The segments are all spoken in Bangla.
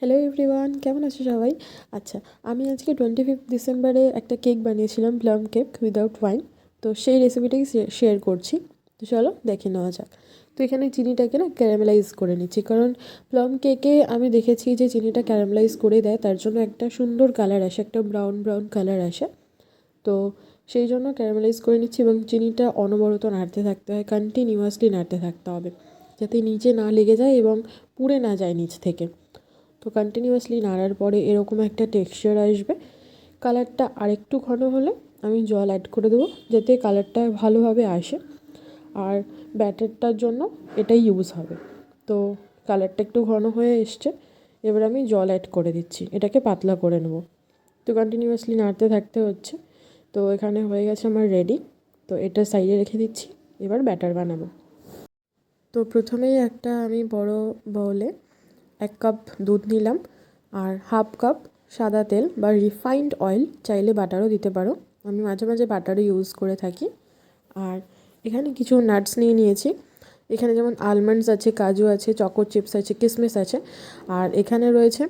হ্যালো এভরিওয়ান, কেমন আছো সবাই? আচ্ছা, আমি আজকে 25 ডিসেম্বরে একটা কেক বানিয়েছিলাম, প্লাম কেক উইদাউট ওয়াইন। তো সেই রেসিপিটাই শেয়ার করছি। তো চলো দেখে নেওয়া যাক। তো এখানে চিনিটাকে না ক্যারামেলাইজ করে নিচ্ছি, কারণ প্লাম কেকে আমি দেখেছি যে চিনিটা ক্যারামেলাইজ করে দেয়, তার জন্য একটা সুন্দর কালার আসে, একটা ব্রাউন ব্রাউন কালার আসে। তো সেই জন্য ক্যারামেলাইজ করে নিচ্ছি এবং চিনিটা অনবরত নাড়তে থাকতে হয়, কন্টিনিউয়াসলি নাড়তে থাকতে হবে, যাতে নিচে না লেগে যায় এবং পুড়ে না যায় নিচ থেকে। তো কন্টিনিউয়াসলি নাড়ার পরে এরকম একটা টেক্সচার আসবে। কালারটা আরেকটু ঘন হলে আমি জল অ্যাড করে দেবো, যাতে কালারটা ভালোভাবে আসে। আর ব্যাটারটার জন্য এটাই ইউজ হবে। তো কালারটা একটু ঘন হয়ে এসছে, এবার আমি জল অ্যাড করে দিচ্ছি, এটাকে পাতলা করে নেব। তো কন্টিনিউয়াসলি নাড়তে থাকতে হচ্ছে। তো এখানে হয়ে গেছে আমার রেডি। তো এটা সাইডে রেখে দিচ্ছি, এবার ব্যাটার বানাবো। তো প্রথমেই একটা আমি বড় বাউলে 1 কাপ দুধ নিলাম, আর হাফ কাপ সাদা তেল বা রিফাইন্ড অয়েল, চাইলে বাটারও দিতে পারো, আমি মাঝে মাঝে বাটারও ইউজ করে থাকি। আর এখানে কিছু নাটস নিয়ে নিয়েছি। এখানে যেমন আলমন্ডস আছে, কাজু আছে, চকো চিপস আছে, কিশমিশ আছে। আর এখানে রয়েছে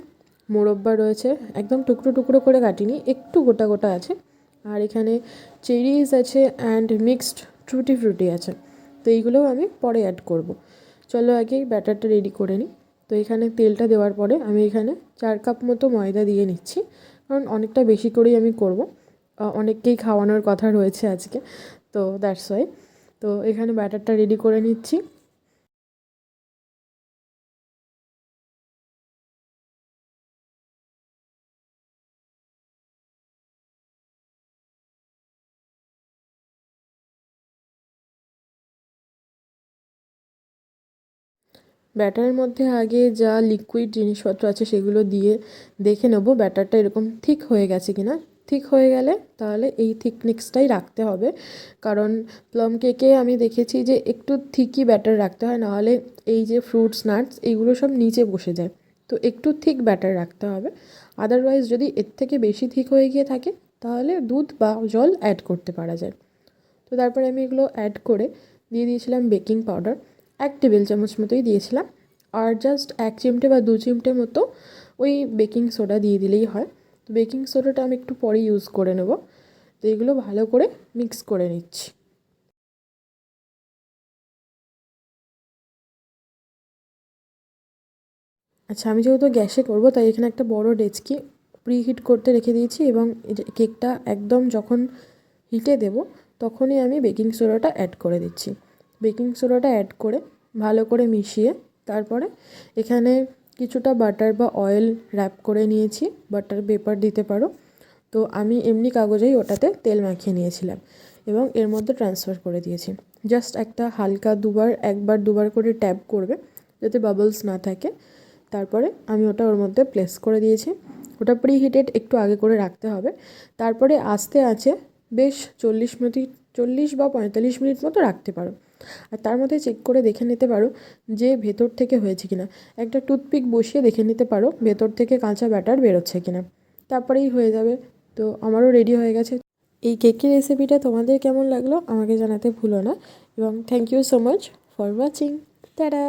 মোরব্বা রয়েছে, একদম টুকরো টুকরো করে কাটিনি, একটু গোটা গোটা আছে। আর এখানে চেরিজ আছে অ্যান্ড মিক্সড টুটি ফ্রুটি আছে। তো এইগুলোও আমি পরে অ্যাড করব। চলো আগে ব্যাটারটা রেডি করে নিই। তো এখানে তেলটা দেওয়ার পরে আমি এখানে 4 কাপ মতো ময়দা দিয়ে নিচ্ছি, কারণ অনেকটা বেশি করেই আমি করব, অনেককেই খাওয়ানোর কথা রয়েছে আজকে। তো দ্যাটস ওয়াই। তো এখানে ব্যাটারটা রেডি করে নিচ্ছি। ব্যাটারের মধ্যে আগে যা লিকুইড জিনিসপত্র আছে সেগুলো দিয়ে দেখে নেব ব্যাটারটা এরকম ঠিক হয়ে গেছে কিনা। ঠিক হয়ে গেলে তাহলে এই থিকনেসটাই রাখতে হবে, কারণ প্লাম কেকে আমি দেখেছি যে একটু থিকই ব্যাটার রাখতে হয়, নাহলে এই যে ফ্রুটস নাটস এইগুলো সব নিচে বসে যায়। তো একটু থিক ব্যাটার রাখতে হবে, আদারওয়াইজ যদি এর থেকে বেশি থিক হয়ে গিয়ে থাকে তাহলে দুধ বা জল অ্যাড করতে পারা যায়। তো তারপরে আমি এগুলো অ্যাড করে দিয়ে দিয়েছিলাম বেকিং পাউডার, 1 টেবিল চামচ মতোই দিয়েছিলাম। আর জাস্ট 1 চিমটে বা 2 চিমটে মতো ওই বেকিং সোডা দিয়ে দিলেই হয়। তো বেকিং সোডাটা আমি একটু পরে ইউজ করে নেব। তো এগুলো ভালো করে মিক্স করে নিচ্ছি। আচ্ছা, আমি যেহেতু গ্যাসে করব তাই এখানে একটা বড় ডেচকি প্রিহিট করতে রেখে দিয়েছি, এবং কেকটা একদম যখন হিটে দেব তখনই আমি বেকিং সোডাটা অ্যাড করে দিচ্ছি। বেকিং সোডাটা অ্যাড করে ভালো করে মিশিয়ে তারপরে এখানে কিছুটা বাটার বা অয়েল র্যাপ করে নিয়েছি, বাটার পেপার দিতে পারো। তো আমি এমনি কাগজেই ওটাতে তেল মাখিয়ে নিয়েছিলাম এবং এর মধ্যে ট্রান্সফার করে দিয়েছি। জাস্ট একটা হালকা একবার দুবার করে ট্যাপ করবে, যাতে বাবলস না থাকে। তারপরে আমি ওটা ওর মধ্যে প্লেস করে দিয়েছি। ওটা প্রিহিটেড একটু আগে করে রাখতে হবে। তারপরে আস্তে আছে বেশ 40 বা 45 মিনিট মতো রাখতে পারো। আর তার মধ্যে চেক করে দেখে নিতে পারো যে ভেতর থেকে হয়েছে কিনা। একটা টুথপিক বসিয়ে দেখে নিতে পারো ভেতর থেকে কাঁচা ব্যাটার বেরোচ্ছে কিনা। তারপরেই হয়ে যাবে। তো আমারও রেডি হয়ে গেছে। এই কেকের রেসিপিটা তোমাদের কেমন লাগলো আমাকে জানাতে ভুলো না, এবং thank you so much for watching. Tata.